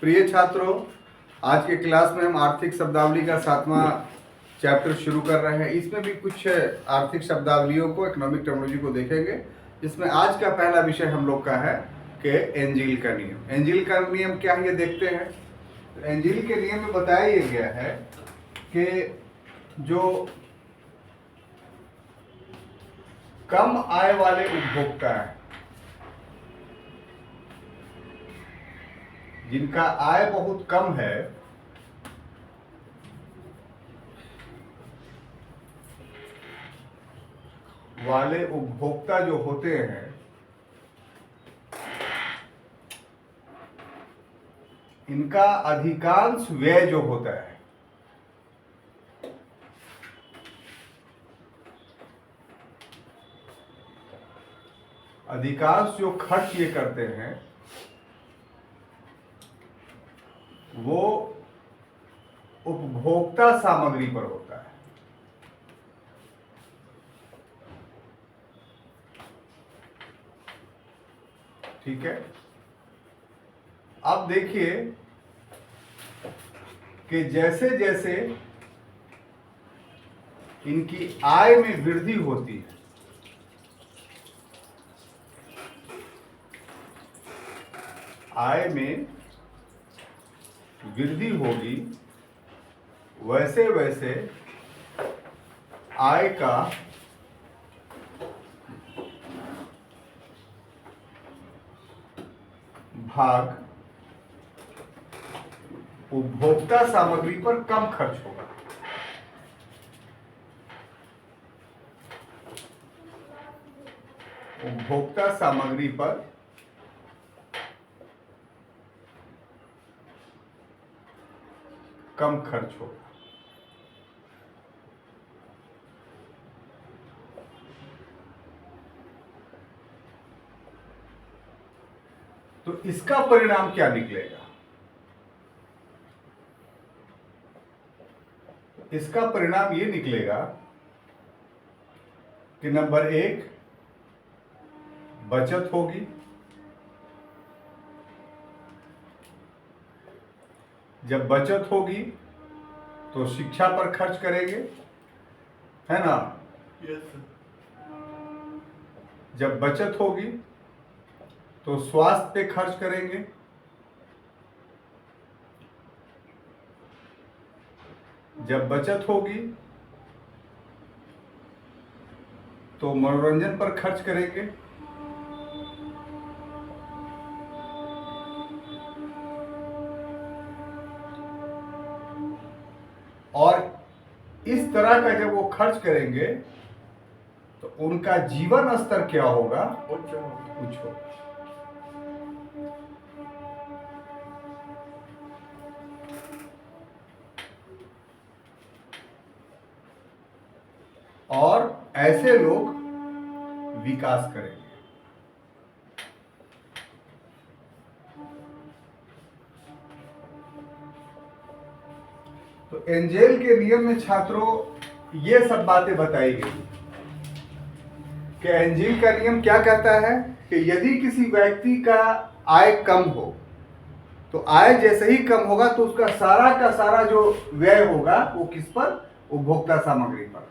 प्रिय छात्रों, आज के क्लास में हम आर्थिक शब्दावली का 7वां चैप्टर शुरू कर रहे हैं। इसमें भी कुछ आर्थिक शब्दावलियों को, इकोनॉमिक टर्मिनोलॉजी को देखेंगे। इसमें आज का पहला विषय हम लोग का है कि एंजिल का नियम। एंजिल का नियम क्या है ये देखते हैं। तो एंजिल के नियम में बताया ये गया है कि जो कम आय वाले उपभोक्ता हैं, जिनका आय बहुत कम है, वाले उपभोक्ता जो होते हैं, इनका अधिकांश व्यय जो होता है अधिकांश जो खर्च ये करते हैं वो उपभोक्ता सामग्री पर होता है। ठीक है। अब देखिए कि जैसे जैसे इनकी आय में वृद्धि होती है, आय में वृद्धि होगी, वैसे वैसे आय का भाग उपभोक्ता सामग्री पर कम खर्च होगा। उपभोक्ता सामग्री पर कम खर्च होगा। तो इसका परिणाम क्या निकलेगा? इसका परिणाम ये निकलेगा कि नंबर 1, बचत होगी। जब बचत होगी तो शिक्षा पर खर्च करेंगे, है ना? जब बचत होगी तो स्वास्थ्य पे खर्च करेंगे। जब बचत होगी तो मनोरंजन पर खर्च करेंगे। और इस तरह का जब वो खर्च करेंगे तो उनका जीवन स्तर क्या होगा? उच्च होगा। और ऐसे लोग विकास करेंगे। तो एंजेल के नियम में छात्रों ये सब बातें बताई गई कि एंजेल का नियम क्या कहता है कि यदि किसी व्यक्ति का आय कम हो तो आय जैसे ही कम होगा तो उसका सारा का सारा जो व्यय होगा वो किस पर? उपभोक्ता सामग्री पर।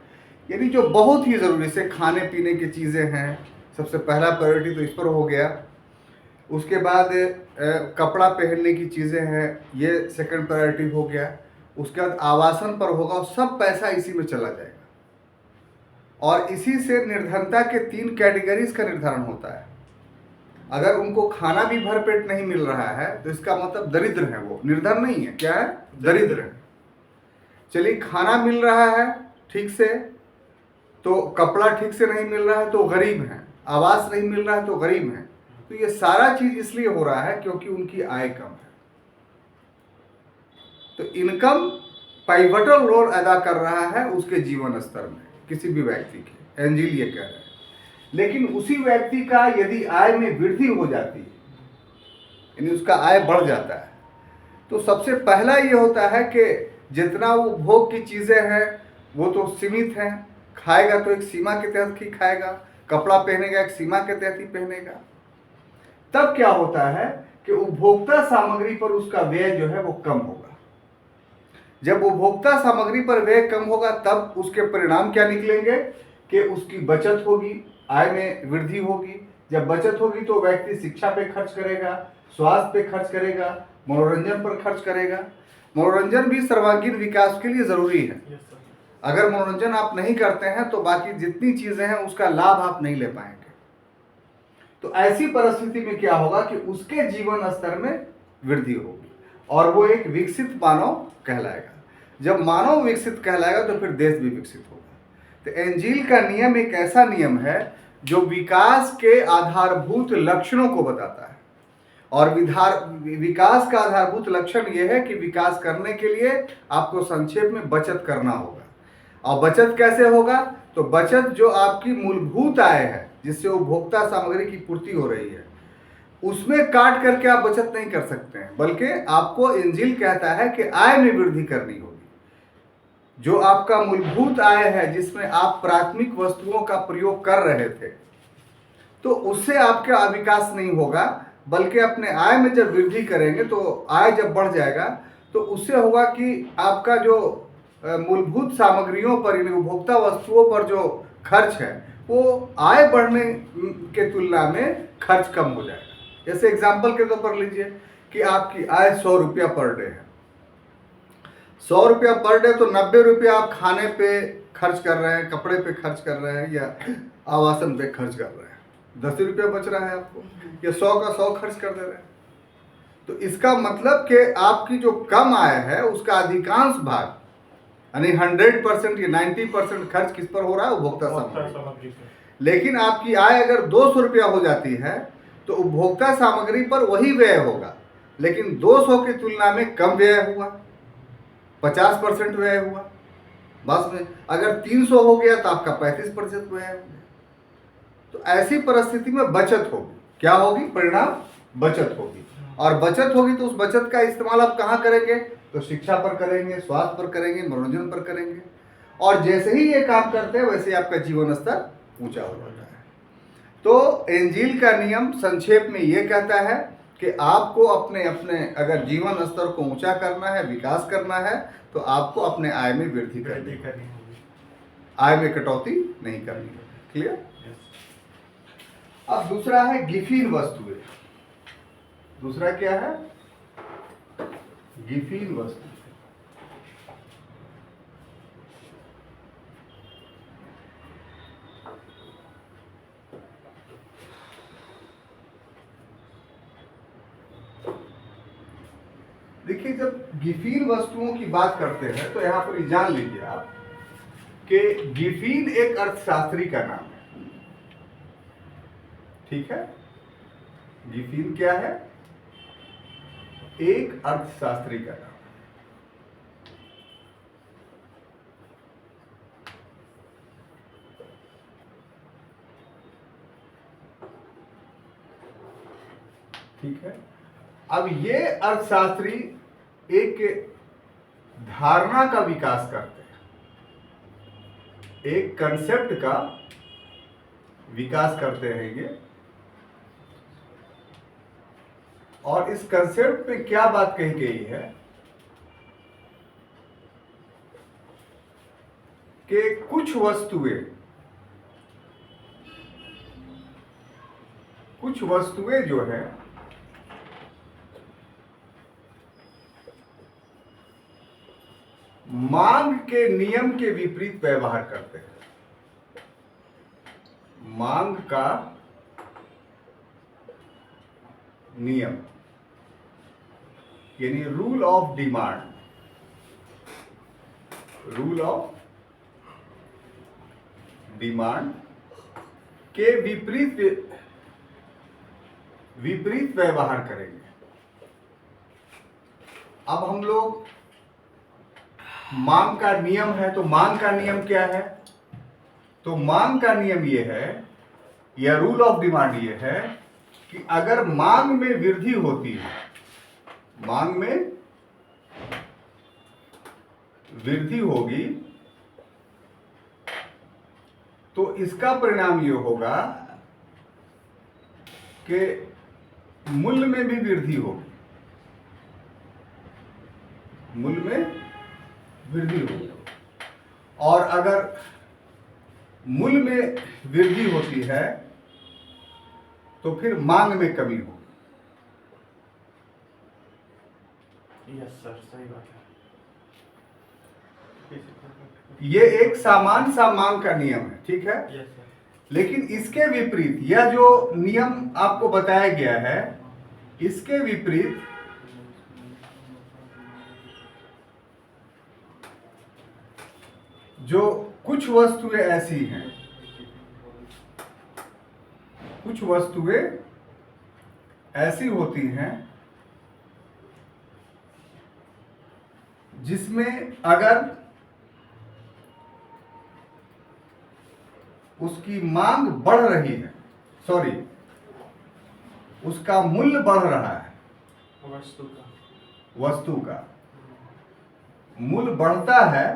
यानी जो बहुत ही जरूरी से खाने पीने की चीजें हैं, सबसे पहला प्रायोरिटी तो इस पर हो गया। उसके बाद कपड़ा पहनने की चीजें हैं, ये सेकंड प्रायोरिटी हो गया। उसके बाद आवासन पर होगा, सब पैसा इसी में चला जाएगा। और इसी से निर्धनता के 3 कैटेगरीज का निर्धारण होता है। अगर उनको खाना भी भरपेट नहीं मिल रहा है तो इसका मतलब दरिद्र है, वो निर्धन नहीं है। क्या है? दरिद्र है। चलिए, खाना मिल रहा है ठीक से तो कपड़ा ठीक से नहीं मिल रहा है तो गरीब है, आवास नहीं मिल रहा है तो गरीब है। तो ये सारा चीज इसलिए हो रहा है क्योंकि उनकी आय कम है। तो इनकम पाइवटल रोल अदा कर रहा है उसके जीवन स्तर में, किसी भी व्यक्ति के। एंजिल ये कह रहे हैं। लेकिन उसी व्यक्ति का यदि आय में वृद्धि हो जाती है, यानी उसका आय बढ़ जाता है, तो सबसे पहला ये होता है कि जितना वो भोग की चीजें हैं वो तो सीमित हैं। खाएगा तो एक सीमा के तहत ही खाएगा, कपड़ा पहनेगा एक सीमा के तहत ही पहनेगा। तब क्या होता है कि उपभोक्ता सामग्री पर उसका व्यय जो है वो कम होगा। जब उपभोक्ता सामग्री पर व्यय कम होगा तब उसके परिणाम क्या निकलेंगे कि उसकी बचत होगी, आय में वृद्धि होगी। जब बचत होगी तो व्यक्ति शिक्षा पे खर्च करेगा, स्वास्थ्य पे खर्च करेगा, मनोरंजन पर खर्च करेगा। मनोरंजन भी सर्वांगीण विकास के लिए जरूरी है। अगर मनोरंजन आप नहीं करते हैं तो बाकी जितनी चीजें हैं उसका लाभ आप नहीं ले पाएंगे। तो ऐसी परिस्थिति में क्या होगा कि उसके जीवन स्तर में वृद्धि होगी और वो एक विकसित मानव कहलाएगा। जब मानव विकसित कहलाएगा तो फिर देश भी विकसित होगा। तो एंजील का नियम एक ऐसा नियम है जो विकास के आधारभूत लक्षणों को बताता है। और विकास का आधारभूत लक्षण यह है कि विकास करने के लिए आपको संक्षेप में बचत करना होगा। और बचत कैसे होगा? तो बचत जो आपकी मूलभूत आय है जिससे उपभोक्ता सामग्री की पूर्ति हो रही है उसमें काट करके आप बचत नहीं कर सकते हैं, बल्कि आपको इंजील कहता है कि आय में वृद्धि करनी होगी। जो आपका मूलभूत आय है जिसमें आप प्राथमिक वस्तुओं का प्रयोग कर रहे थे तो उससे आपका विकास नहीं होगा, बल्कि अपने आय में जब वृद्धि करेंगे तो आय जब बढ़ जाएगा तो उससे होगा कि आपका जो मूलभूत सामग्रियों पर यानी उपभोक्ता वस्तुओं पर जो खर्च है वो आय बढ़ने के तुलना में खर्च कम हो जाएगा। जैसे एग्जाम्पल के तौर पर लीजिए कि आपकी आय 100 रुपया पर डे है। 100 रुपया पर डे तो 90 रुपया आप खाने पे खर्च कर रहे हैं, कपड़े पे खर्च कर रहे हैं या आवासन पे खर्च कर रहे हैं। 10 रुपया बच रहा है आपको, या 100 का 100 खर्च कर दे रहे हैं। तो इसका मतलब कि आपकी जो कम आय है उसका अधिकांश भाग यानी 100% या 90% खर्च किस पर हो रहा है? उपभोक्ता सामग्री। लेकिन आपकी आय अगर 200 रुपया हो जाती है तो उपभोक्ता सामग्री पर वही व्यय होगा, लेकिन 200 की तुलना में कम व्यय हुआ, 50% व्यय हुआ। बस में अगर 300 हो गया तो आपका 35% व्यय हो गया। तो ऐसी परिस्थिति में बचत होगी। क्या होगी? परिणाम बचत होगी। और बचत होगी तो उस बचत का इस्तेमाल आप कहाँ करेंगे? तो शिक्षा पर करेंगे, स्वास्थ्य पर करेंगे, मनोरंजन पर करेंगे। और जैसे ही ये काम करते हैं वैसे आपका जीवन स्तर ऊंचा हो जाता है। तो इंजील का नियम संक्षेप में ये कहता है कि आपको अपने अगर जीवन स्तर को ऊंचा करना है, विकास करना है, तो आपको अपने आय में वृद्धि करनी होगी, आय में कटौती नहीं करनी होगी। क्लियर? अब दूसरा है गिफिन वस्तुएं। दूसरा क्या है? गिफिन वस्तु। देखिए, जब गिफिन वस्तुओं की बात करते हैं तो यहां पर जान लीजिए आप कि गिफिन एक अर्थशास्त्री का नाम है। ठीक है? गिफिन क्या है? एक अर्थशास्त्री का नाम। ठीक है? अब ये अर्थशास्त्री एक धारणा का विकास करते हैं, एक कंसेप्ट का विकास करते हैं ये। और इस कंसेप्ट में क्या बात कही गई है कि कुछ वस्तुएं जो है मांग के नियम के विपरीत व्यवहार करते हैं। मांग का नियम यानी rule of demand, rule of demand के विपरीत व्यवहार करेंगे। अब हम लोग मांग का नियम है, तो मांग का नियम क्या है? तो मांग का नियम यह है या रूल ऑफ डिमांड यह है कि अगर मांग में वृद्धि होती है, मांग में वृद्धि होगी तो इसका परिणाम यह होगा कि मूल्य में भी वृद्धि होगी, मूल्य में वृद्धि होगी। और अगर मूल्य में वृद्धि होती है तो फिर मांग में कमी होगी। यस सर, सही बात है। ये एक सामान्य सा मांग का नियम है, ठीक है। Yes sir. लेकिन इसके विपरीत यह जो नियम आपको बताया गया है, इसके विपरीत जो कुछ वस्तुएं ऐसी हैं, कुछ वस्तुएं ऐसी होती हैं जिसमें अगर उसकी मांग बढ़ रही है, सॉरी, उसका मूल्य बढ़ रहा है, वस्तु का मूल्य बढ़ता है,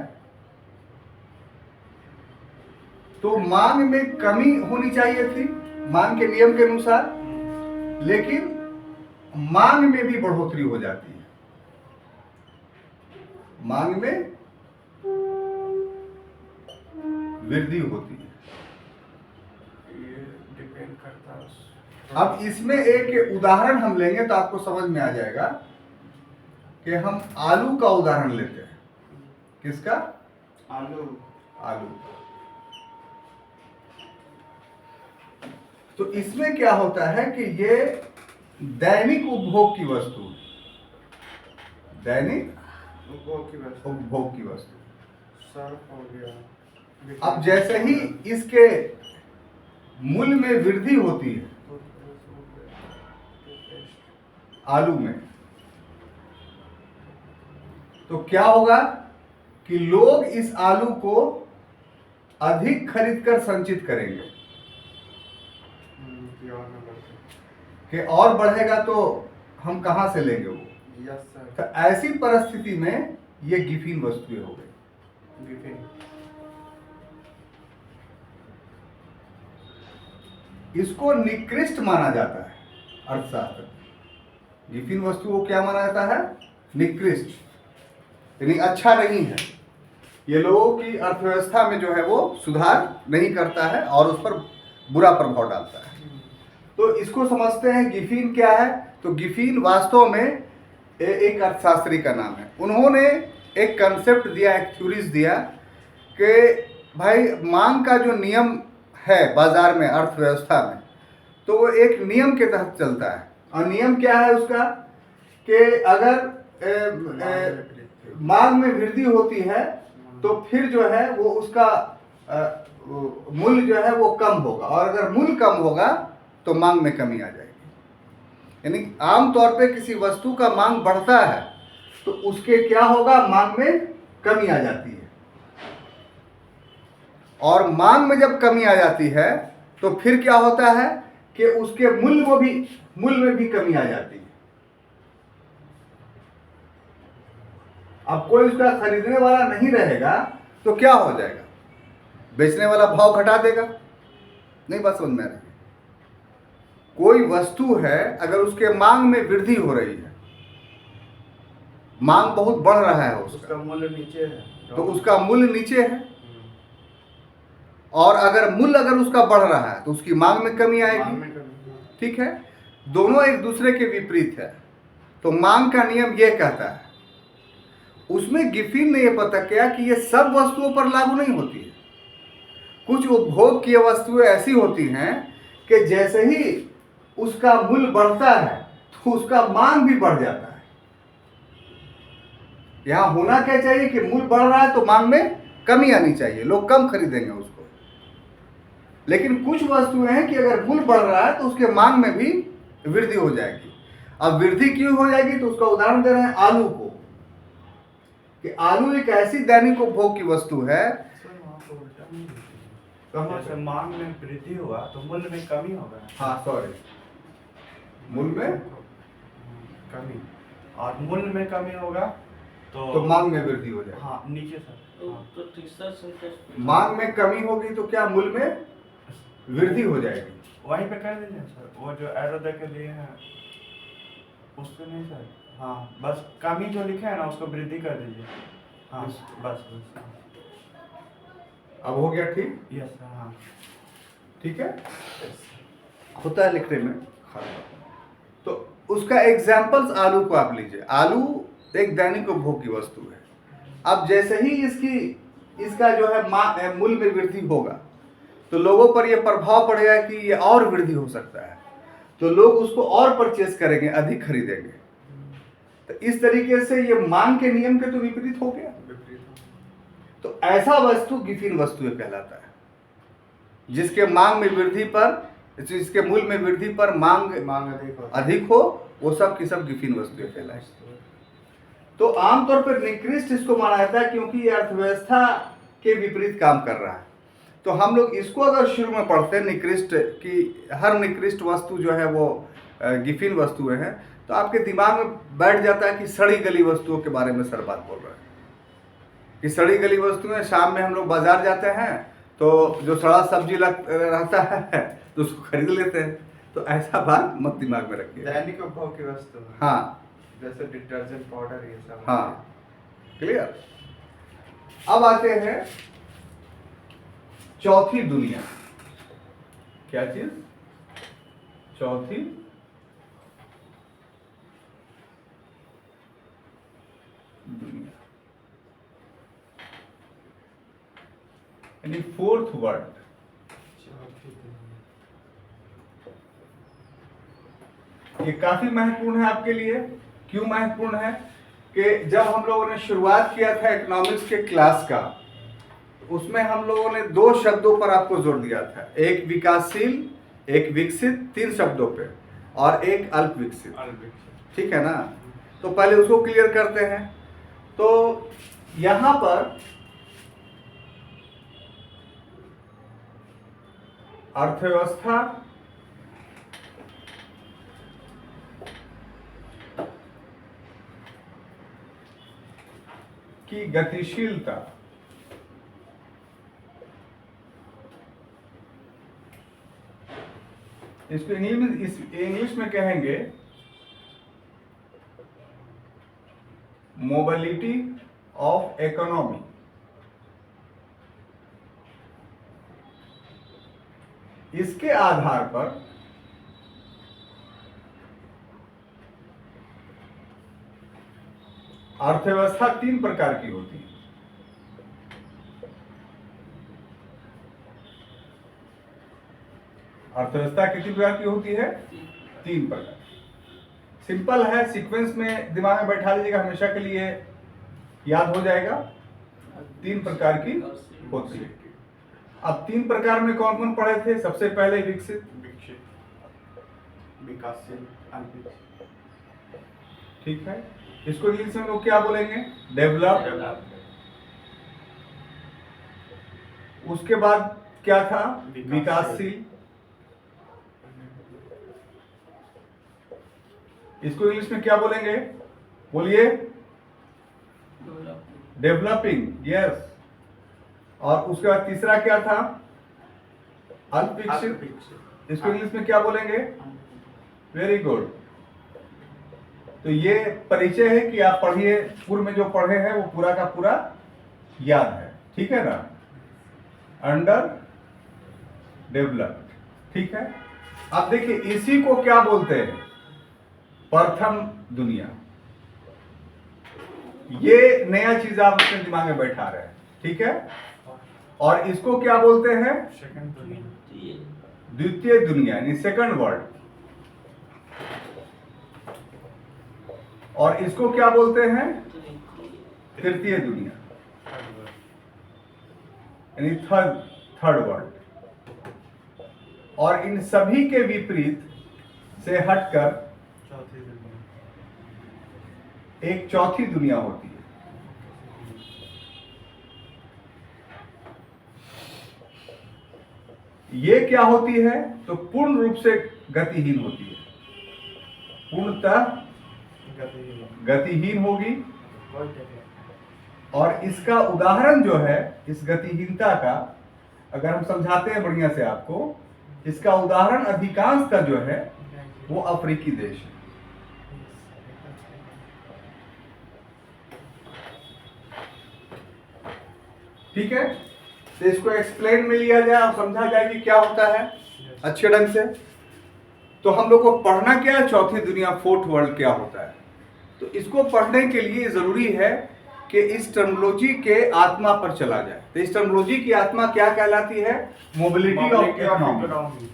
तो मांग में कमी होनी चाहिए थी मांग के नियम के अनुसार, लेकिन मांग में भी बढ़ोतरी हो जाती है, मांग में वृद्धि होती है। ये डिपेंड करता है। अब इसमें एक उदाहरण हम लेंगे तो आपको समझ में आ जाएगा कि हम आलू का उदाहरण लेते हैं। किसका? आलू। आलू। तो इसमें क्या होता है कि ये दैनिक उपभोग की वस्तु है, दैनिक उपभोग की वस्तु। सर्फ हो गया। अब जैसे ही इसके मूल्य में वृद्धि होती है आलू में, तो क्या होगा कि लोग इस आलू को अधिक खरीदकर संचित करेंगे कि और बढ़ेगा तो हम कहां से लेंगे वो। Yes sir. तो ऐसी परिस्थिति में ये गिफिन वस्तुएं हो गई। गिफिन। इसको निकृष्ट माना जाता है अर्थशास्त्र। गिफिन वस्तु को क्या माना जाता है? निकृष्ट, यानी अच्छा नहीं है, ये लोगों की अर्थव्यवस्था में जो है वो सुधार नहीं करता है और उस पर बुरा प्रभाव डालता है। तो इसको समझते हैं गिफिन क्या है। तो गिफिन वास्तव में एक अर्थशास्त्री का नाम है। उन्होंने एक कंसेप्ट दिया, एक थ्योरीज दिया कि भाई मांग का जो नियम है बाजार में, अर्थव्यवस्था में, तो वो एक नियम के तहत चलता है। और नियम क्या है उसका कि अगर मांग में वृद्धि होती है तो फिर जो है वो उसका मूल्य जो है वो कम होगा, और अगर मूल्य कम होगा तो मांग में कमी आ जाएगी। यानी आमतौर पे किसी वस्तु का मांग बढ़ता है तो उसके क्या होगा, मांग में कमी आ जाती है, और मांग में जब कमी आ जाती है तो फिर क्या होता है कि उसके मूल्य में भी कमी आ जाती है। अब कोई उसका खरीदने वाला नहीं रहेगा तो क्या हो जाएगा, बेचने वाला भाव घटा देगा। नहीं बात समझ में आ रही है? कोई वस्तु है, अगर उसके मांग में वृद्धि हो रही है, मांग बहुत बढ़ रहा है, उसका मूल्य नीचे है, तो उसका मूल्य नीचे है, और अगर मूल्य अगर उसका बढ़ रहा है तो उसकी मांग में कमी आएगी। ठीक है, दोनों एक दूसरे के विपरीत है। तो मांग का नियम यह कहता है, उसमें गिफिन ने यह पता किया कि यह सब वस्तुओं पर लागू नहीं होती है। कुछ उपभोग की वस्तुएं ऐसी होती हैं कि जैसे ही उसका मूल्य बढ़ता है तो उसका मांग भी बढ़ जाता है। यहां होना क्या चाहिए कि मूल्य बढ़ रहा है तो मांग में कमी आनी चाहिए, लोग कम खरीदेंगे उसको। लेकिन कुछ वस्तुएं हैं कि अगर मूल्य बढ़ रहा है तो उसके मांग में भी वृद्धि हो जाएगी। अब वृद्धि क्यों हो जाएगी, तो उसका उदाहरण दे रहे हैं आलू को, कि आलू एक ऐसी दैनिक उपभोग की वस्तु है। जैसे मांग में वृद्धि हुआ तो मूल्य में कमी होगा। हाँ सॉरी, मूल्य में कमी, और मूल्य में कमी होगा तो मांग में वृद्धि हो जाएगी। हाँ नीचे सर। तो तीसरा सेंटेंस मांग में कमी होगी तो क्या मूल्य में वृद्धि हो जाएगी। वहीं पे कर दीजिए सर, वो जो एरो देके दिए हैं उसको नहीं सर, हाँ बस कमी जो लिखा है ना उसको वृद्धि कर दीजिए। हाँ बस बस। अब हो गया ठीक? यस सर, हाँ। ठीक है, होता है लिखने में। तो उसका एग्जाम्पल्स आलू को आप लीजिए। आलू एक दैनिक उपभोग की वस्तु है। अब जैसे ही इसका जो है मूल्य में वृद्धि होगा तो लोगों पर यह प्रभाव पड़ेगा कि ये और वृद्धि हो सकता है, तो लोग उसको और परचेस करेंगे, अधिक खरीदेंगे। तो इस तरीके से ये मांग के नियम के तो विपरीत हो गया। तो ऐसा वस्तु गिफिन वस्तु कहलाता है, जिसके मांग में वृद्धि पर, जिसके मूल्य में वृद्धि पर मांग अधिक हो, वो सब की सब गिफिन वस्तु कहलाएगी। तो आमतौर पर निकृष्ट इसको माना जाता है क्योंकि ये अर्थव्यवस्था के विपरीत काम कर रहा है। तो हम लोग इसको अगर शुरू में पढ़ते हैं निकृष्ट की, हर निकृष्ट वस्तु जो है वो गिफिन वस्तुएं हैं, तो आपके दिमाग में बैठ जाता है कि सड़ी गली वस्तुओं के बारे में सर बात बोल रहे हैं कि सड़ी गली वस्तुएं। शाम में हम लोग बाजार जाते हैं तो जो सड़ा सब्जी रहता है तो उसको खरीद लेते हैं। तो ऐसा बात मत दिमाग में रखिए। दैनिक उपभोग की वस्तु। हाँ, जैसे डिटर्जेंट पाउडर ये सब। हाँ, क्लियर। अब आते हैं चौथी दुनिया। क्या चीज? चौथी दुनिया, यानी फोर्थ वर्ल्ड। ये काफी महत्वपूर्ण है आपके लिए। क्यों महत्वपूर्ण है? कि जब हम लोगों ने शुरुआत किया था इकोनॉमिक्स के क्लास का, उसमें हम लोगों ने दो शब्दों पर आपको जोर दिया था, एक विकासशील, एक विकसित, 3 शब्दों पे, और एक अल्प विकसित। ठीक है ना? तो पहले उसको क्लियर करते हैं। तो यहां पर अर्थव्यवस्था की गतिशीलता, इसको इंग्लिश में कहेंगे मोबिलिटी ऑफ इकोनॉमी। इसके आधार पर अर्थव्यवस्था 3 प्रकार की होती है। अर्थव्यवस्था कितनी प्रकार की होती है? 3 प्रकार। सिंपल है, सीक्वेंस में दिमाग में बैठा लीजिएगा, हमेशा के लिए याद हो जाएगा। 3 प्रकार की होती है। अब 3 प्रकार में कौन कौन पढ़े थे? सबसे पहले विकसित, विकासशील, ठीक है। इसको इंग्लिश में लोग क्या बोलेंगे? डेवलप। उसके बाद क्या था? विकासशील। इसको इंग्लिश में क्या बोलेंगे? बोलिए। Developing, yes. और उसके बाद तीसरा क्या था? अल्प विकसित। इसको इंग्लिश में क्या बोलेंगे? Very good. तो ये परिचय है कि आप पढ़िए, पूर्व में जो पढ़े हैं वो पूरा का पूरा याद है, ठीक है ना? अंडर डेवलप्ड, ठीक है। अब देखिए इसी को क्या बोलते हैं? प्रथम दुनिया। ये नया चीज आप अपने दिमाग में बैठा रहे हैं, ठीक है। और इसको क्या बोलते हैं? द्वितीय दुनिया, यानी सेकंड वर्ल्ड। और इसको क्या बोलते हैं? तृतीय दुनिया, यानी थर्ड वर्ल्ड। और इन सभी के विपरीत से हटकर एक चौथी दुनिया होती है। ये क्या होती है? तो पूर्ण रूप से गतिहीन होती है, पूर्णतः गतिहीन होगी। और इसका उदाहरण जो है, इस गतिहीनता का अगर हम समझाते हैं बढ़िया से आपको, इसका उदाहरण अधिकांशतः जो है वो अफ्रीकी देश है। ठीक है, तो इसको एक्सप्लेन में लिया जाए और समझा जाए कि क्या होता है अच्छे ढंग से। तो हम लोग को पढ़ना क्या है, चौथी दुनिया, फोर्थ वर्ल्ड क्या होता है। तो इसको पढ़ने के लिए जरूरी है कि इस टर्मिनोलॉजी के आत्मा पर चला जाए। तो इस टर्मिनोलॉजी की आत्मा क्या कहलाती है, मोबिलिटी ऑफ इकोनॉमी।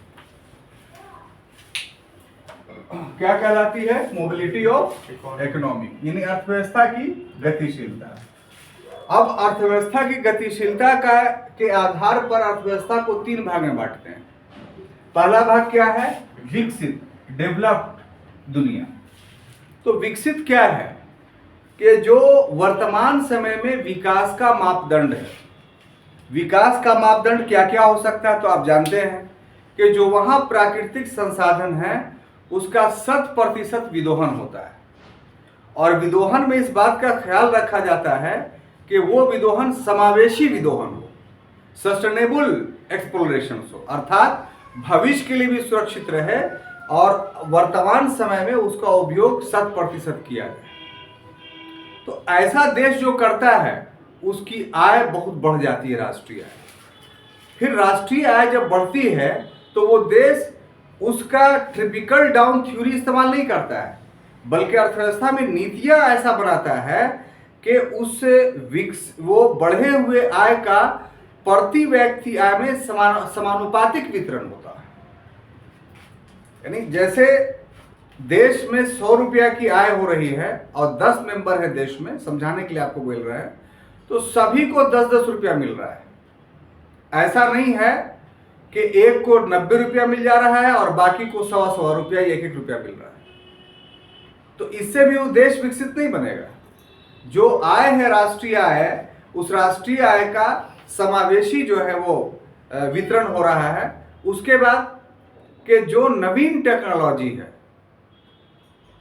क्या कहलाती है, मोबिलिटी ऑफ इकोनॉमी, यानी अर्थव्यवस्था की गतिशीलता। अब अर्थव्यवस्था की गतिशीलता के आधार पर अर्थव्यवस्था को तीन भाग में बांटते हैं। पहला भाग क्या है, विकसित, डेवलप्ड दुनिया। तो विकसित क्या है कि जो वर्तमान समय में विकास का मापदंड है। विकास का मापदंड क्या क्या हो सकता है, तो आप जानते हैं कि जो वहां प्राकृतिक संसाधन है उसका 100% विदोहन होता है, और विदोहन में इस बात का ख्याल रखा जाता है कि वो विदोहन समावेशी विदोहन हो, सस्टेनेबल एक्सप्लोरेशन हो, अर्थात भविष्य के लिए भी सुरक्षित रहे और वर्तमान समय में उसका उपयोग 100% किया जाए। तो ऐसा देश जो करता है उसकी आय बहुत बढ़ जाती है, राष्ट्रीय आय। फिर राष्ट्रीय आय जब बढ़ती है तो वो देश उसका ट्रिपिकल डाउन थ्योरी इस्तेमाल नहीं करता है, बल्कि अर्थव्यवस्था में नीतियां ऐसा बनाता है कि उससे वो बढ़े हुए आय का प्रति व्यक्ति आय में समानुपातिक वितरण होता है। यानी जैसे देश में 100 रुपया की आय हो रही है और 10 मेंबर है देश में, समझाने के लिए आपको बोल रहे हैं, तो सभी को 10-10 रुपया मिल रहा है। ऐसा नहीं है कि एक को 90 रुपया मिल जा रहा है और बाकी को 100-100 रुपया, 1-1 रुपया मिल रहा है। तो इससे भी वो देश विकसित नहीं बनेगा। जो आय है राष्ट्रीय आय, उस राष्ट्रीय आय का समावेशी जो है वो वितरण हो रहा है। उसके बाद कि जो नवीन टेक्नोलॉजी है,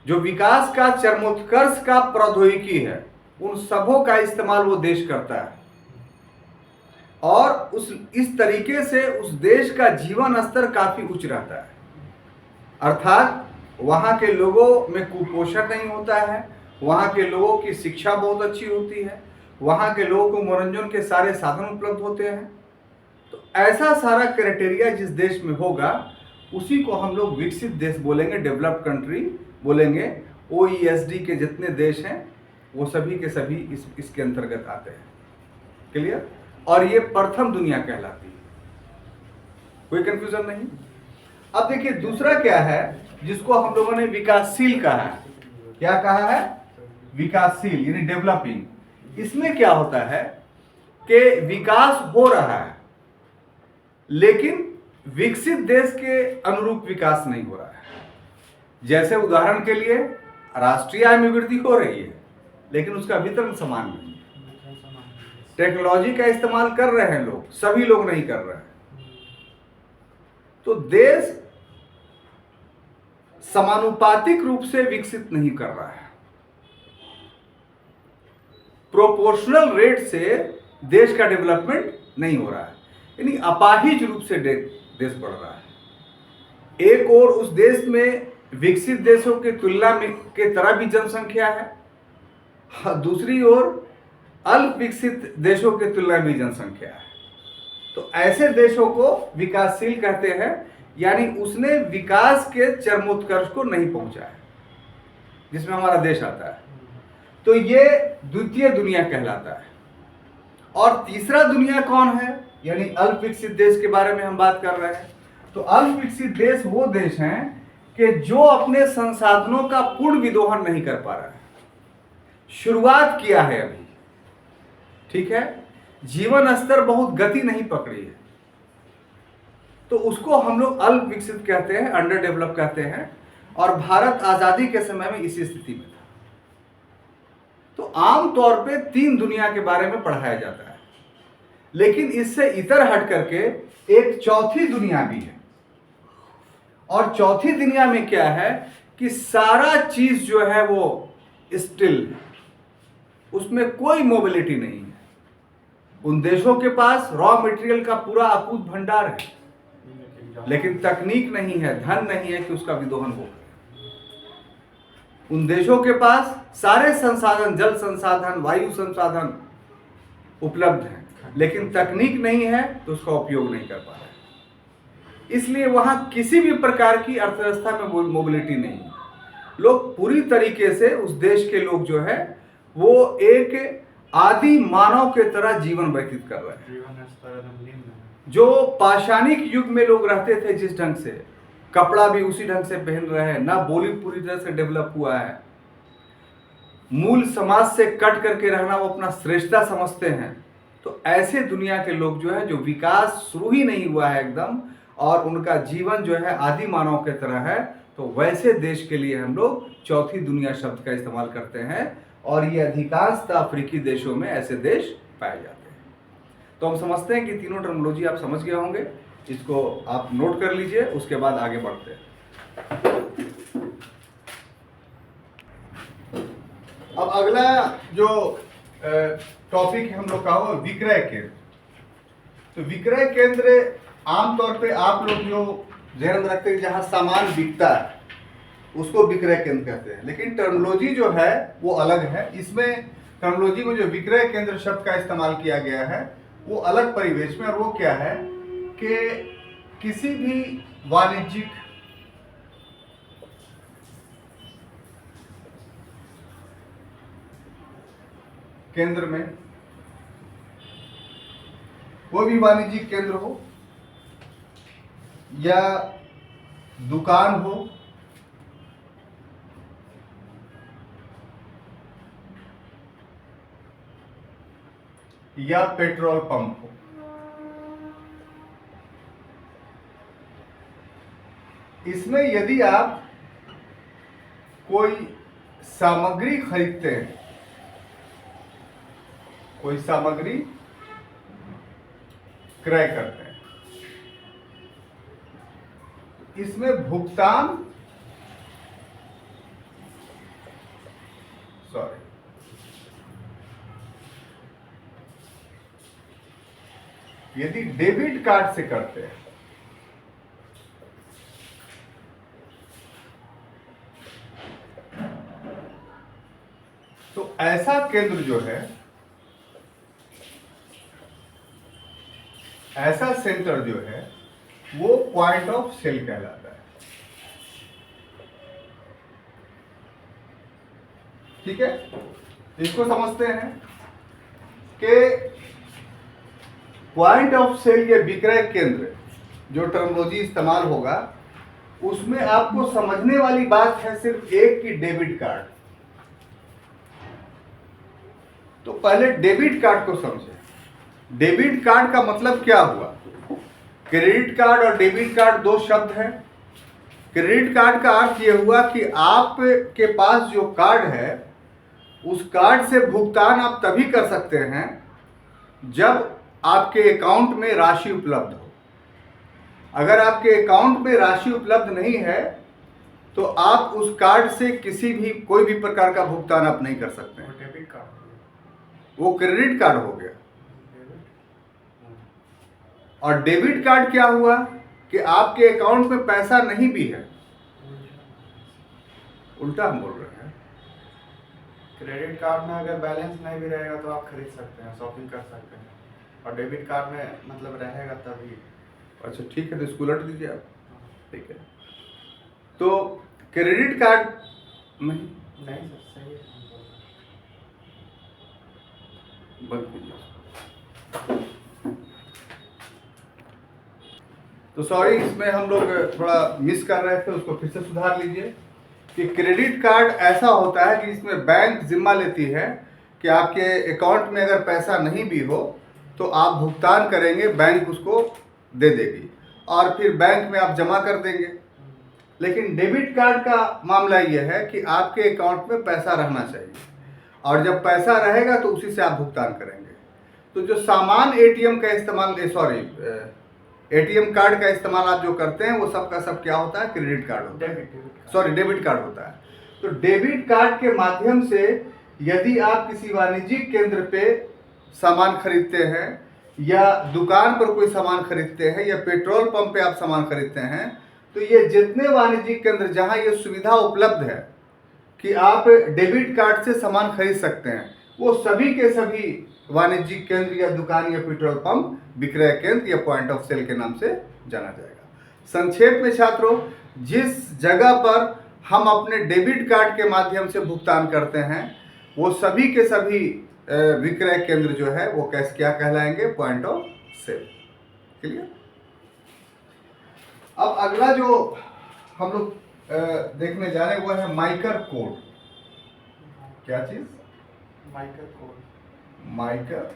जो विकास का चरमोत्कर्ष का प्रौद्योगिकी है, उन सबों का इस्तेमाल वो देश करता है, और इस तरीके से उस देश का जीवन स्तर काफी उच्च रहता है। अर्थात वहाँ के लोगों में कुपोषण नहीं होता है, वहाँ के लोगों की शिक्षा बहुत अच्छी होती है, वहाँ के लोगों को मनोरंजन के सारे साधन उपलब्ध होते हैं। तो ऐसा सारा क्राइटेरिया जिस देश में होगा उसी को हम लोग विकसित देश बोलेंगे, डेवलप्ड कंट्री बोलेंगे। OECD के जितने देश हैं वो सभी के सभी इसके अंतर्गत आते हैं। क्लियर? और ये प्रथम दुनिया कहलाती है, कोई कंफ्यूजन नहीं। अब देखिए दूसरा क्या है जिसको हम लोगों ने विकासशील कहा है। क्या कहा है? विकासशील, यानी डेवलपिंग। इसमें क्या होता है कि विकास हो रहा है लेकिन विकसित देश के अनुरूप विकास नहीं हो रहा है। जैसे उदाहरण के लिए राष्ट्रीय आय में वृद्धि हो रही है लेकिन उसका वितरण समान नहीं है। टेक्नोलॉजी का इस्तेमाल कर रहे हैं लोग, सभी लोग नहीं कर रहे हैं। तो देश समानुपातिक रूप से विकसित नहीं कर रहा है। प्रोपोर्शनल रेट से देश का डेवलपमेंट नहीं हो रहा है, यानी अपाहिज रूप से देश बढ़ रहा है। एक और उस देश में विकसित देशों की तुलना में के तरह भी जनसंख्या है, दूसरी ओर अल्प विकसित देशों की तुलना में जनसंख्या है। तो ऐसे देशों को विकासशील कहते हैं, यानी उसने विकास के चरमोत्कर्ष को नहीं पहुंचा है, जिसमें हमारा देश आता है। तो ये द्वितीय दुनिया कहलाता है। और तीसरा दुनिया कौन है, यानी अल्प विकसित देश के बारे में हम बात कर रहे हैं। तो अल्प विकसित देश वो देश हैं कि जो अपने संसाधनों का पूर्ण विदोहन नहीं कर पा रहा है, शुरुआत किया है अभी, ठीक है, जीवन स्तर बहुत गति नहीं पकड़ी है, तो उसको हम लोग अल्प विकसित कहते हैं, अंडर डेवलप कहते हैं। और भारत आजादी के समय में इसी स्थिति में था। तो आमतौर पे तीन दुनिया के बारे में पढ़ाया जाता है, लेकिन इससे इतर हट करके एक चौथी दुनिया भी है। और चौथी दुनिया में क्या है कि सारा चीज जो है वो स्टिल है, उसमें कोई मोबिलिटी नहीं है। उन देशों के पास रॉ मटेरियल का पूरा अकूत भंडार है, लेकिन तकनीक नहीं है, धन नहीं है कि उसका विदोहन हो। उन देशों के पास सारे संसाधन, जल संसाधन, वायु संसाधन उपलब्ध हैं, लेकिन तकनीक नहीं है तो उसका उपयोग नहीं कर पा रहे। इसलिए वहाँ किसी भी प्रकार की अर्थव्यवस्था में मोबिलिटी नहीं है। लोग पूरी तरीके से उस देश के लोग जो है वो एक आदि मानव के तरह जीवन व्यतीत कर रहे हैं। जीवन स्तर एकदम निम्न है। जो पाषाणिक युग में लोग रहते थे जिस ढंग से, कपड़ा भी उसी ढंग से पहन रहे हैं, ना बोली पूरी तरह से डेवलप हुआ है, मूल समाज से कट करके रहना वो अपना श्रेष्ठता समझते हैं। तो ऐसे दुनिया के लोग जो है, जो विकास शुरू ही नहीं हुआ है एकदम, और उनका जीवन जो है आदि मानव के तरह है, तो वैसे देश के लिए हम लोग चौथी दुनिया शब्द का इस्तेमाल करते हैं। और ये अधिकांशतः अफ्रीकी देशों में ऐसे देश पाए जाते हैं। तो हम समझते हैं कि तीनों टर्मिनोलॉजी आप समझ गए होंगे, इसको आप नोट कर लीजिए, उसके बाद आगे बढ़ते हैं। अब अगला जो टॉपिक हम लोग का हो, विक्रय केंद्र। तो विक्रय केंद्र आमतौर पे आप लोग जो ध्यान रखते हैं, जहां सामान बिकता है उसको विक्रय केंद्र कहते हैं, लेकिन टर्मिनोलॉजी जो है वो अलग है। इसमें टर्मिनोलॉजी में जो विक्रय केंद्र शब्द का इस्तेमाल किया गया है वो अलग परिवेश में, और वो क्या है कि किसी भी वाणिज्यिक केंद्र में, कोई भी वाणिज्यिक केंद्र हो या दुकान हो या पेट्रोल पंप हो, इसमें यदि आप कोई सामग्री खरीदते हैं, कोई सामग्री क्रय करते हैं, इसमें भुगतान यदि डेबिट कार्ड से करते हैं तो ऐसा केंद्र जो है, ऐसा सेंटर जो है वो पॉइंट ऑफ सेल कहलाता है। ठीक है, इसको समझते हैं कि पॉइंट ऑफ सेल या विक्रय केंद्र जो टर्मिनोलॉजी इस्तेमाल होगा, उसमें आपको समझने वाली बात है सिर्फ एक की डेबिट कार्ड। तो पहले डेबिट कार्ड को समझें। डेबिट कार्ड का मतलब क्या हुआ? क्रेडिट कार्ड और डेबिट कार्ड दो शब्द हैं। क्रेडिट कार्ड का अर्थ यह हुआ कि आपके पास जो कार्ड है उस कार्ड से भुगतान आप तभी कर सकते हैं जब आपके अकाउंट में राशि उपलब्ध हो। अगर आपके अकाउंट में राशि उपलब्ध नहीं है तो आप उस कार्ड से कोई भी प्रकार का भुगतान आप नहीं कर सकते हैं। डेबिट कार्ड, वो क्रेडिट कार्ड हो गया। और डेबिट कार्ड क्या हुआ कि आपके अकाउंट में पैसा नहीं भी है। उल्टा हम बोल रहे हैं। क्रेडिट कार्ड में अगर बैलेंस नहीं भी रहेगा तो आप खरीद सकते हैं, शॉपिंग कर सकते हैं, और डेबिट कार्ड में मतलब रहेगा तभी। अच्छा ठीक है, तो इसको उलट दीजिए आप। ठीक है, तो क्रेडिट कार्ड नहीं सर, सही है। बंद कीजिए। तो सॉरी, इसमें हम लोग थोड़ा मिस कर रहे थे, उसको फिर से सुधार लीजिए कि क्रेडिट कार्ड ऐसा होता है कि इसमें बैंक जिम्मा लेती है कि आपके अकाउंट में अगर पैसा नहीं भी हो तो आप भुगतान करेंगे, बैंक उसको दे देगी और फिर बैंक में आप जमा कर देंगे। लेकिन डेबिट कार्ड का मामला यह है कि आपके अकाउंट में पैसा रहना चाहिए, और जब पैसा रहेगा तो उसी से आप भुगतान करेंगे। तो जो सामान एटीएम का इस्तेमाल, एटीएम कार्ड का इस्तेमाल आप जो करते हैं वो सब का सब क्या होता है? क्रेडिट कार्ड होता है, डेबिट कार्ड होता है। तो डेबिट कार्ड के माध्यम से यदि आप किसी वाणिज्यिक केंद्र पे सामान खरीदते हैं या दुकान पर कोई सामान खरीदते हैं या पेट्रोल पंप पे आप सामान खरीदते हैं, तो ये जितने वाणिज्यिक केंद्र जहां ये सुविधा उपलब्ध है कि आप डेबिट कार्ड से सामान खरीद सकते हैं, वो सभी के सभी वाणिज्यिक केंद्र या दुकान या पेट्रोल पंप विक्रय केंद्र या पॉइंट ऑफ सेल के नाम से जाना जाएगा। संक्षेप में छात्रों, जिस जगह पर हम अपने डेबिट कार्ड के माध्यम से भुगतान करते हैं वो सभी के सभी विक्रय केंद्र जो है वो कैसे क्या कहलाएंगे? Point of sale. क्लियर? अब अगला जो हम लोग देखने जा रहे हैं वो है माइकर कोड। क्या चीज? माइकर कोड। माइकर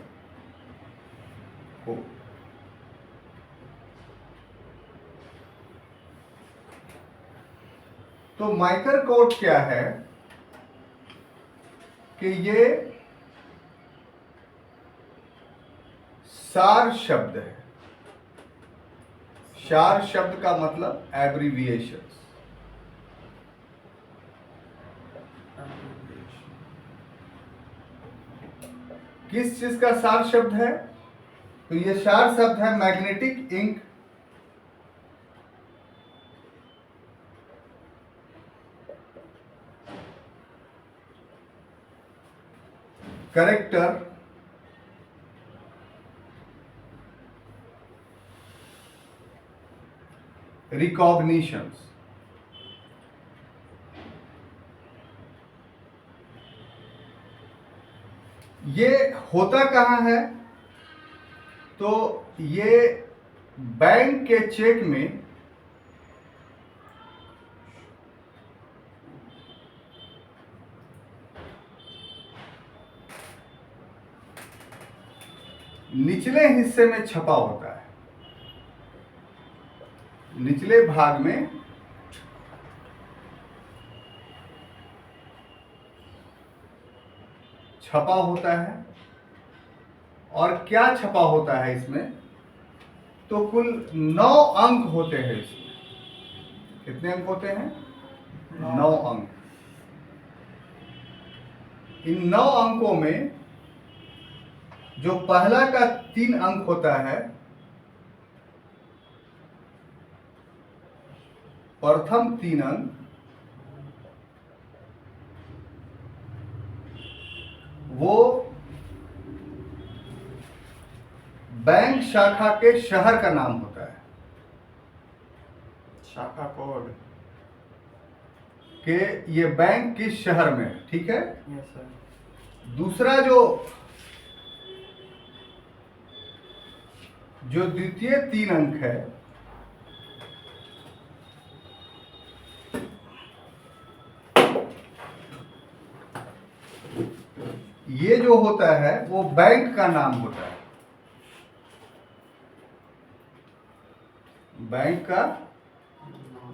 कोड। तो माइकर कोड क्या है कि ये सार शब्द है। सार शब्द का मतलब एब्रीविएशन। किस चीज का सार शब्द है? तो ये सार शब्द है मैग्नेटिक इंक कैरेक्टर रिकॉग्निशंस। ये होता कहाँ है? तो ये बैंक के चेक में निचले हिस्से में छपा होता है। निचले भाग में छपा होता है। और क्या छपा होता है इसमें? तो कुल 9 अंक होते हैं इसमें। कितने अंक होते हैं? 9 अंक। इन 9 अंकों में जो पहला का 3 अंक होता है, प्रथम 3 अंक, वो बैंक शाखा के शहर का नाम होता है। शाखा कोड। कि ये बैंक किस शहर में है। ठीक है। Yes sir. दूसरा जो द्वितीय 3 अंक है, ये जो होता है वो बैंक का नाम होता है। बैंक का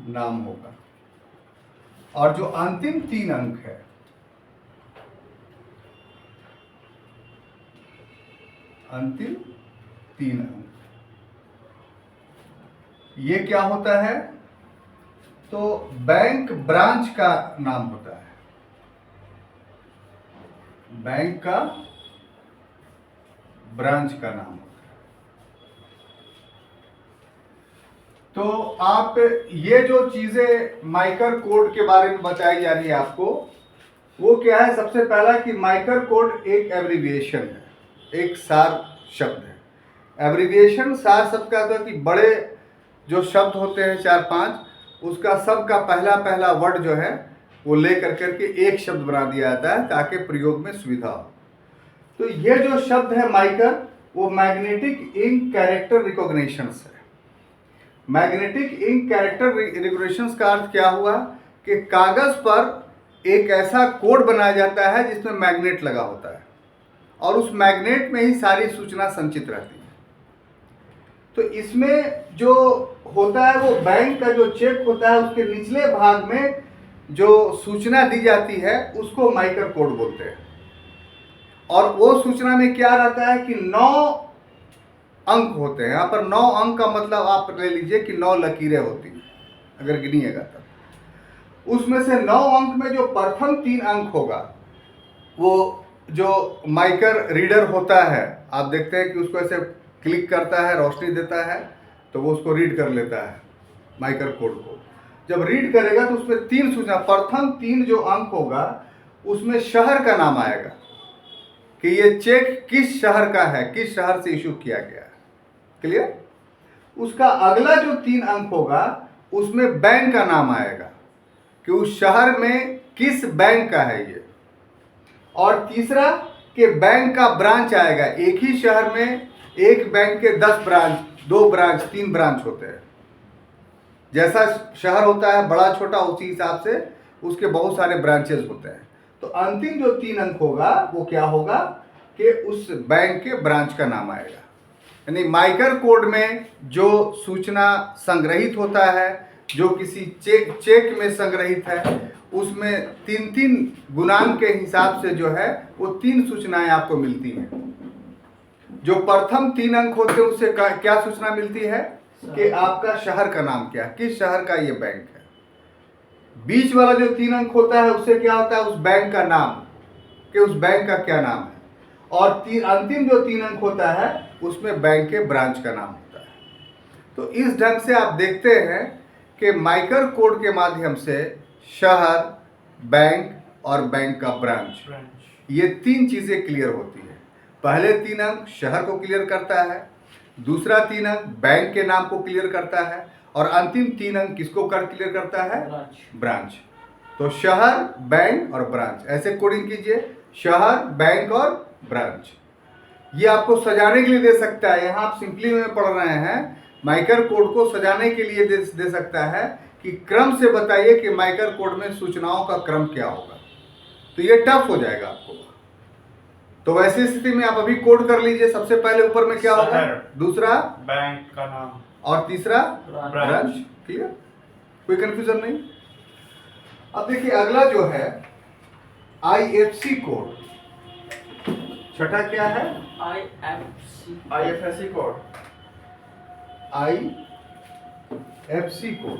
नाम होगा। और जो अंतिम 3 अंक है, अंतिम 3 अंक, ये क्या होता है? तो बैंक ब्रांच का नाम होता है। बैंक का ब्रांच का नाम होता है। तो आप ये जो चीजें माइकर कोड के बारे में बताई जा रही है आपको, वो क्या है? सबसे पहला कि माइकर कोड एक एब्रीविएशन है, एक सार शब्द है। एब्रीविएशन सार शब्द का तो कि बड़े जो शब्द होते हैं 4-5, उसका सबका पहला वर्ड जो है वो ले करके एक शब्द बना दिया जाता है ताकि प्रयोग में सुविधा हो। तो ये जो शब्द है माइकर, वो मैग्नेटिक इंक कैरेक्टर रिकॉग्निशंस है। मैग्नेटिक इंक कैरेक्टर रिकॉग्निशंस का अर्थ क्या हुआ कि कागज पर एक ऐसा कोड बनाया जाता है जिसमें मैग्नेट लगा होता है और उस मैग्नेट में ही सारी सूचना संचित रहती है। तो इसमें जो होता है वो बैंक का जो चेक होता है उसके निचले भाग में जो सूचना दी जाती है उसको माइकर कोड बोलते हैं। और वो सूचना में क्या रहता है कि 9 अंक होते हैं। यहाँ पर 9 अंक का मतलब आप ले लीजिए कि 9 लकीरें होती हैं अगर गिनिएगा तब। उसमें से 9 अंक में जो प्रथम 3 अंक होगा, वो जो माइकर रीडर होता है, आप देखते हैं कि उसको ऐसे क्लिक करता है, रोशनी देता है, तो वो उसको रीड कर लेता है माइकर कोड को। जब रीड करेगा तो उसमें 3 सूचना, प्रथम 3 जो अंक होगा उसमें शहर का नाम आएगा। कि ये चेक किस शहर का है, किस शहर से इशू किया गया है। क्लियर? उसका अगला जो 3 अंक होगा उसमें बैंक का नाम आएगा कि उस शहर में किस बैंक का है ये। और तीसरा कि बैंक का ब्रांच आएगा। एक ही शहर में एक बैंक के 10 ब्रांच, 2 ब्रांच, 3 ब्रांच होते हैं। जैसा शहर होता है बड़ा छोटा, उसी हिसाब से उसके बहुत सारे ब्रांचेस होते हैं। तो अंतिम जो 3 अंक होगा वो क्या होगा कि उस बैंक के ब्रांच का नाम आएगा। यानी माइकर कोड में जो सूचना संग्रहित होता है, जो किसी चेक में संग्रहित है, उसमें 3-3 गुणांक के हिसाब से जो है वो 3 सूचनाएं आपको मिलती हैं। जो प्रथम 3 अंक होते हैं उससे क्या सूचना मिलती है कि आपका शहर का नाम क्या है, किस शहर का ये बैंक है। बीच वाला जो 3 अंक होता है उससे क्या होता है, उस बैंक का नाम, कि उस बैंक का क्या नाम है। और अंतिम जो 3 अंक होता है उसमें बैंक के ब्रांच का नाम होता है। तो इस ढंग से आप देखते हैं कि माइकर कोड के माध्यम से शहर, बैंक और बैंक का ब्रांच, ये 3 चीजें क्लियर होती है। पहले 3 अंक शहर को क्लियर करता है, दूसरा 3 अंक बैंक के नाम को क्लियर करता है, और अंतिम 3 अंक किसको क्लियर करता है, ब्रांच। तो शहर, बैंक और ब्रांच, ऐसे कोडिंग कीजिए, शहर, बैंक और ब्रांच। ये आपको सजाने के लिए दे सकता है। यहाँ आप सिंपली में पढ़ रहे हैं, माइकर कोड को सजाने के लिए दे सकता है कि क्रम से बताइए कि माइकर कोड में सूचनाओं का क्रम क्या होगा। तो ये टफ हो जाएगा आपको। तो वैसी स्थिति में आप अभी कोड कर लीजिए। सबसे पहले ऊपर में क्या होगा, दूसरा बैंक का नाम, और तीसरा ब्रांच। क्लियर? कोई कंफ्यूजन नहीं। अब देखिए अगला जो है IFC कोड। छठा क्या है, IFSC code. IFC code.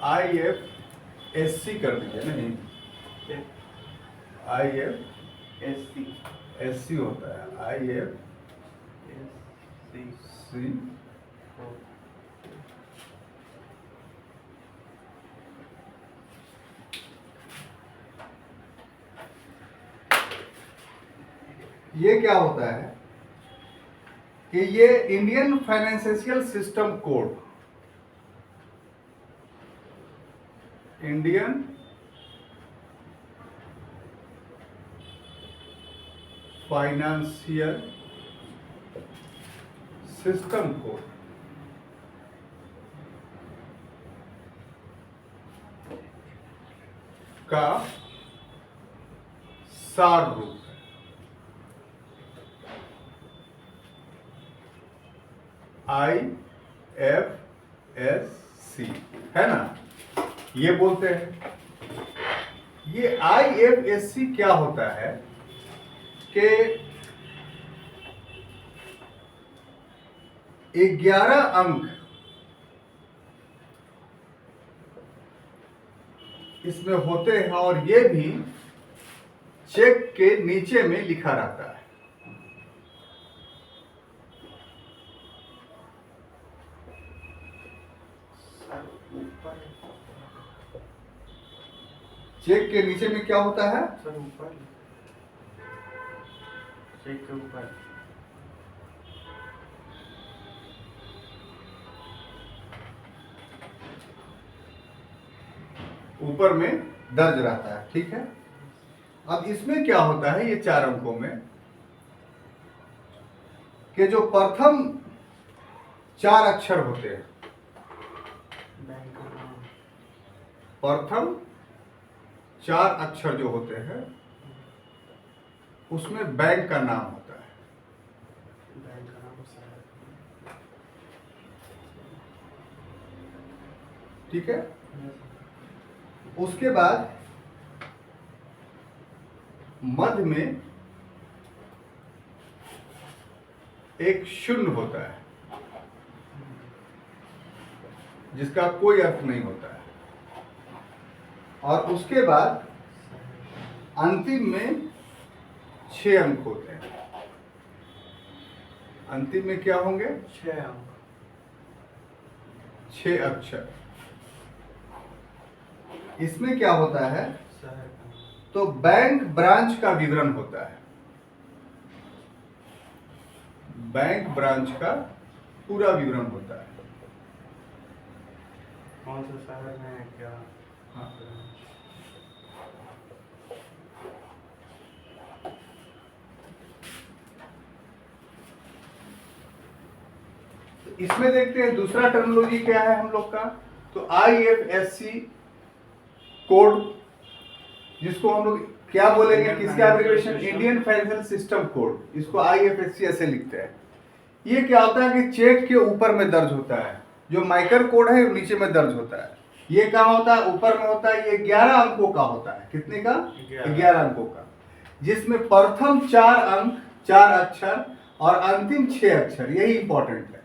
IFSC कर दीजिए। नहीं, IFSC होता है, IFSC। ये क्या होता है कि ये Indian financial system code, Indian financial system code का सार रूप है। IFSC है ना, ये बोलते हैं। ये IFSC क्या होता है कि 11 अंक इसमें होते हैं, और ये भी चेक के नीचे में लिखा रहता है। चेक के नीचे में क्या होता है, सर ऊपर, चेक के ऊपर। ऊपर में दर्ज रहता है। ठीक है। अब इसमें क्या होता है, ये 4 अंकों में कि जो प्रथम 4 अक्षर होते हैं, बैंक का नाम, प्रथम 4 अक्षर जो होते हैं उसमें बैंक का नाम होता है। बैंक का नाम सर। ठीक है। उसके बाद मध्य में एक शून्य होता है जिसका कोई अर्थ नहीं होता है, और उसके बाद अंतिम में 6 अंक होते हैं। अंतिम में क्या होंगे? 6 अंक। 6 अक्षर। इसमें क्या होता है? शहर का। तो बैंक ब्रांच का विवरण होता है। बैंक ब्रांच का पूरा विवरण होता है। कौन से शहर में है, क्या? हाँ। इसमें देखते हैं दूसरा टर्मिनोलॉजी क्या है हम लोग का। तो IFSC कोड, जिसको हम लोग क्या बोलेंगे, किसके abbreviation? Indian financial system code. इसको IFSC ऐसे लिखते हैं। ये क्या होता है कि चेक के ऊपर में दर्ज होता है। जो माइकर कोड है नीचे में दर्ज होता है। ये कहाँ होता है? ऊपर में होता है। ये 11 अंकों का होता है। कितने का? 11 अंकों का, जिसमें प्रथम 4 अंक 4 अक्षर और अंतिम 6 अक्षर, यही इंपॉर्टेंट है।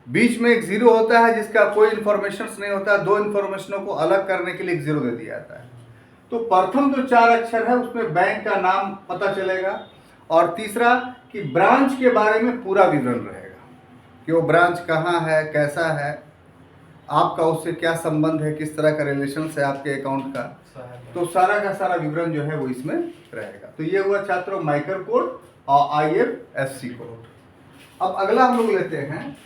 बीच में एक 0 होता है जिसका कोई इंफॉर्मेशन नहीं होता। 2 इंफॉर्मेशनों को अलग करने के लिए एक 0 दे दिया जाता है। तो प्रथम जो 4 अक्षर है उसमें बैंक का नाम पता चलेगा, और तीसरा कि ब्रांच के बारे में पूरा विवरण रहेगा कि वो ब्रांच कहाँ है, कैसा है, आपका उससे क्या संबंध है, किस तरह का रिलेशन है आपके अकाउंट का। तो सारा का सारा विवरण जो है वो इसमें रहेगा। तो ये हुआ छात्रों माइकर कोड और IFSC कोड। अब अगला हम लोग लेते हैं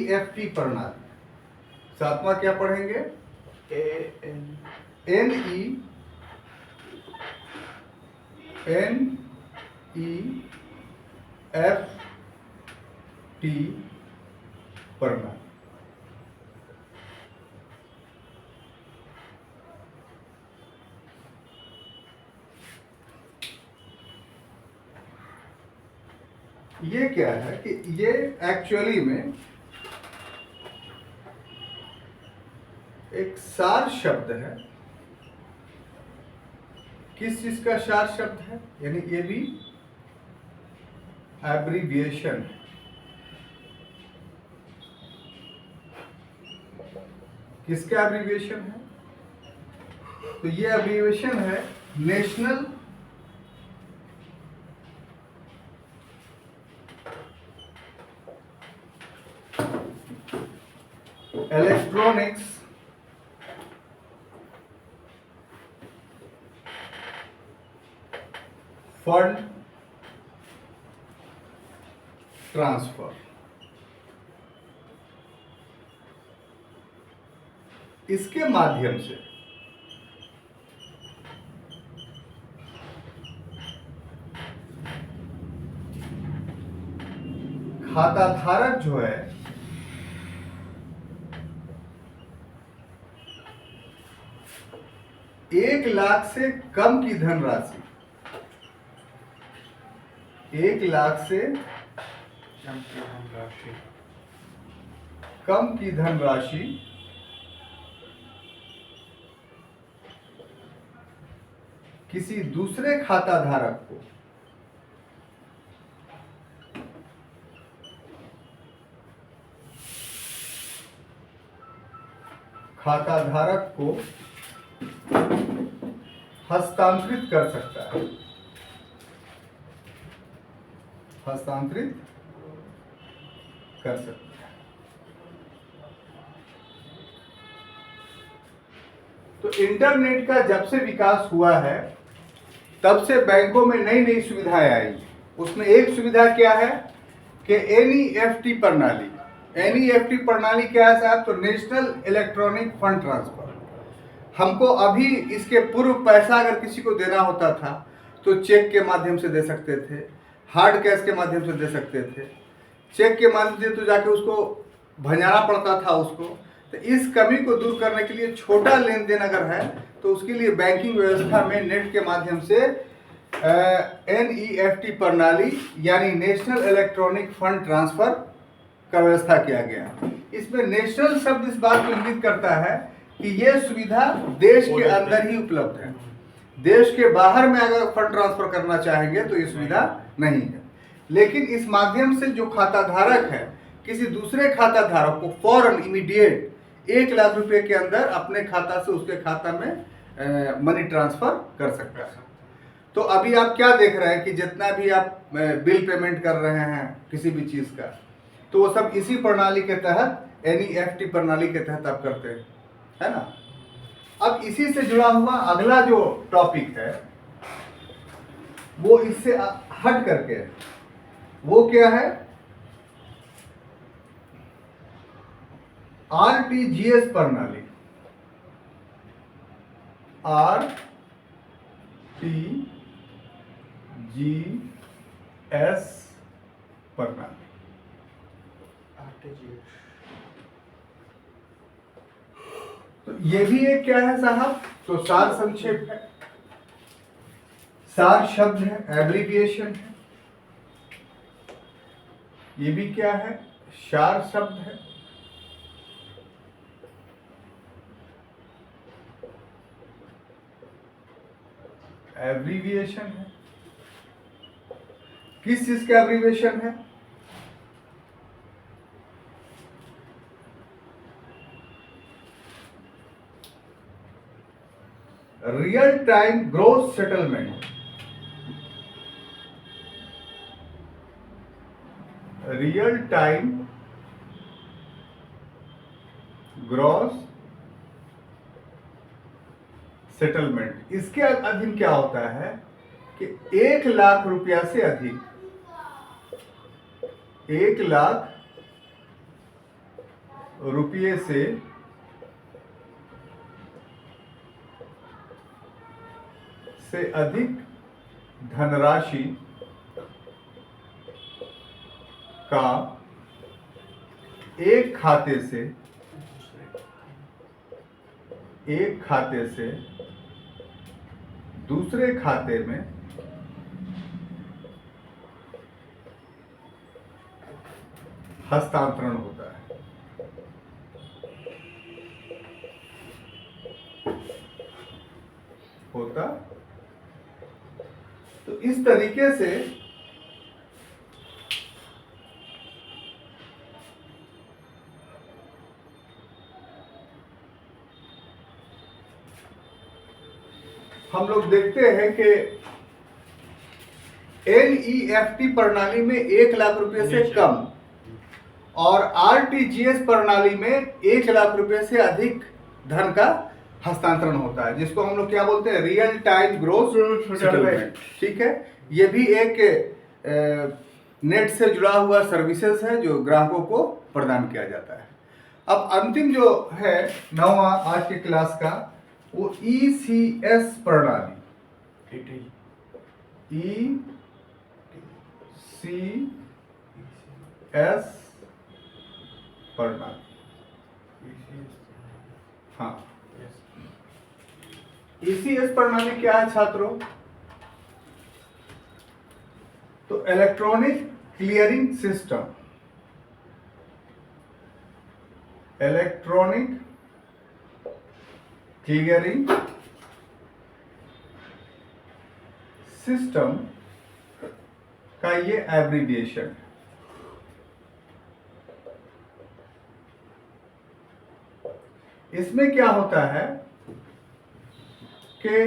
NEFT प्रणाली। सातवां क्या पढ़ेंगे? NEFT प्रणाली। ये क्या है कि ये एक्चुअली में एक सार शब्द है। किस चीज का सार शब्द है? यानी ये भी एब्रीविएशन है। किसका एब्रीविएशन है? तो ये एब्रीविएशन है नेशनल इलेक्ट्रॉनिक्स फंड ट्रांसफर। इसके माध्यम से खाता धारक जो है 1 लाख से कम की धनराशि, 1 लाख से कम की धनराशि किसी दूसरे खाता धारक को हस्तांतरित कर सकता है। हस्तांतरित कर सकता है। तो इंटरनेट का जब से विकास हुआ है तब से बैंकों में नई नई सुविधाएं आई। उसमें एक सुविधा क्या है कि NEFT प्रणाली। NEFT प्रणाली क्या है साहब? तो नेशनल इलेक्ट्रॉनिक फंड ट्रांसफर। हमको अभी इसके पूर्व पैसा अगर किसी को देना होता था तो चेक के माध्यम से दे सकते थे, हार्ड कैश के माध्यम से दे सकते थे। चेक के माध्यम से तो जाके उसको भंजाना पड़ता था उसको। तो इस कमी को दूर करने के लिए छोटा लेन देन अगर है तो उसके लिए बैंकिंग व्यवस्था में नेट के माध्यम से NEFT प्रणाली यानी नेशनल इलेक्ट्रॉनिक फंड ट्रांसफर का व्यवस्था किया गया। इसमें नेशनल शब्द इस बात को इंगित करता है कि यह सुविधा देश के अंदर ही उपलब्ध है। देश के बाहर में अगर फंड ट्रांसफर करना चाहेंगे तो ये सुविधा नहीं है। लेकिन इस माध्यम से जो खाता धारक है किसी दूसरे खाता धारक को फौरन इमीडिएट 1 लाख रुपए के अंदर अपने खाता से उसके खाता में मनी ट्रांसफर कर सकता है। तो अभी आप क्या देख रहे हैं कि जितना भी आप बिल पेमेंट कर रहे हैं किसी भी चीज़ का, तो वो सब इसी प्रणाली के तहत, NEFT प्रणाली के तहत आप करते हैं, है ना। अब इसी से जुड़ा हुआ अगला जो टॉपिक है वो इससे हट करके है। वो क्या है? RTGS प्रणाली। RTGS प्रणाली। तो ये भी एक क्या है साहब? तो सार संक्षेप है, सार शब्द है, एब्रिविएशन है। ये भी क्या है? सार शब्द है। एब्रिविएशन है। किस चीज का एब्रिविएशन है? Real time gross settlement. Real time gross settlement. इसके अधीन क्या होता है कि 1 लाख रुपया से अधिक, 1 लाख रुपये से अधिक धनराशि का एक खाते से दूसरे खाते में हस्तांतरण होता है। तो इस तरीके से हम लोग देखते हैं कि NEFT प्रणाली में 1 लाख रुपए से कम और RTGS प्रणाली में 1 लाख रुपए से अधिक धन का हस्तांतरण होता है, जिसको हम लोग क्या बोलते हैं? Real time gross settlement. ठीक है। ये भी एक नेट से जुड़ा हुआ सर्विसेज है जो ग्राहकों को प्रदान किया जाता है। अब अंतिम जो है 9वां आज के क्लास का, वो ECS प्रणाली। ECS प्रणाली। हाँ, ECS प्रणाली क्या है छात्रों? तो electronic clearing system. Electronic clearing system का ये एब्रिविएशन है। इसमें क्या होता है कि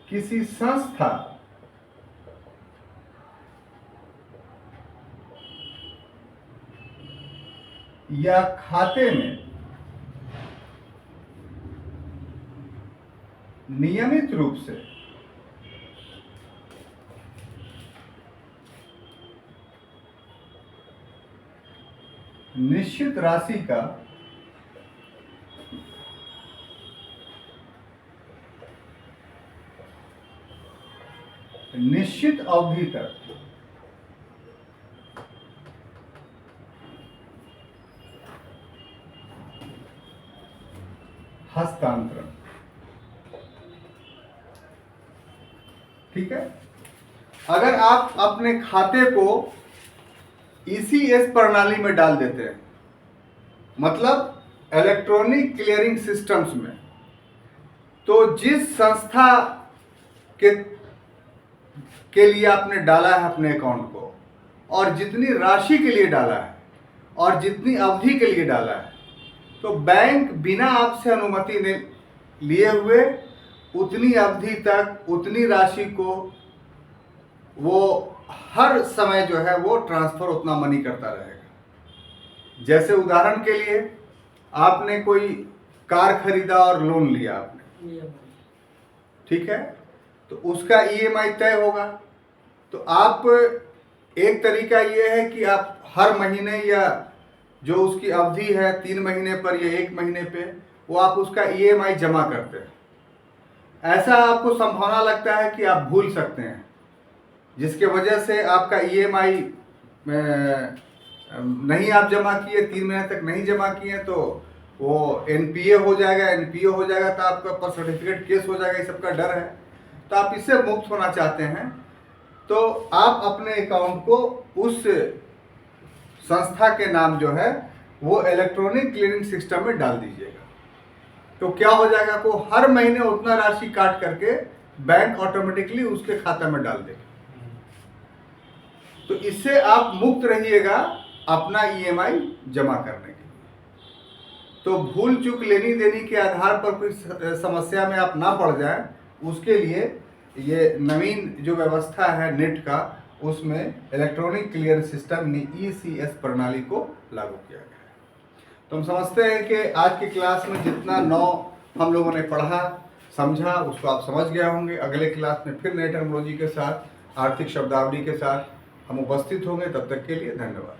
किसी संस्था या खाते में नियमित रूप से निश्चित राशि का निश्चित अवधि तक हस्तांतरण। ठीक है। अगर आप अपने खाते को ECS प्रणाली में डाल देते हैं, मतलब इलेक्ट्रॉनिक क्लियरिंग सिस्टम्स में, तो जिस संस्था के लिए आपने डाला है अपने अकाउंट को, और जितनी राशि के लिए डाला है और जितनी अवधि के लिए डाला है, तो बैंक बिना आपसे अनुमति लिए हुए उतनी अवधि तक उतनी राशि को वो हर समय जो है वो ट्रांसफर उतना मनी करता रहेगा। जैसे उदाहरण के लिए आपने कोई कार खरीदा और लोन लिया आपने, ठीक है, तो उसका ईएमआई तय होगा। तो आप एक तरीका ये है कि आप हर महीने या जो उसकी अवधि है 3 महीने पर या 1 महीने पे वो आप उसका ईएमआई जमा करते हैं। ऐसा आपको संभावना लगता है कि आप भूल सकते हैं, जिसके वजह से आपका ईएमआई नहीं आप जमा किए, 3 महीने तक नहीं जमा किए, तो वो एनपीए हो जाएगा। एनपीए हो जाएगा तो आपका पर सर्टिफिकेट केस हो जाएगा, ये सबका डर है। तो आप इससे मुक्त होना चाहते हैं तो आप अपने अकाउंट को उस संस्था के नाम जो है वो इलेक्ट्रॉनिक क्लियरिंग सिस्टम में डाल दीजिएगा। तो क्या हो जाएगा, को हर महीने उतना राशि काट करके बैंक ऑटोमेटिकली उसके खाता में डाल देगा। तो इससे आप मुक्त रहिएगा अपना ईएमआई जमा करने के लिए। तो भूल चूक लेनी देनी के आधार पर कोई समस्या में आप ना पड़ जाएं, उसके लिए ये नवीन जो व्यवस्था है नेट का, उसमें इलेक्ट्रॉनिक क्लियर सिस्टम ECS प्रणाली को लागू किया गया है। तो हम समझते हैं कि आज की क्लास में जितना हम लोगों ने पढ़ा समझा उसको आप समझ गए होंगे। अगले क्लास में फिर नई टर्मिनोलॉजी के साथ, आर्थिक शब्दावली के साथ हम उपस्थित होंगे। तब तक के लिए धन्यवाद।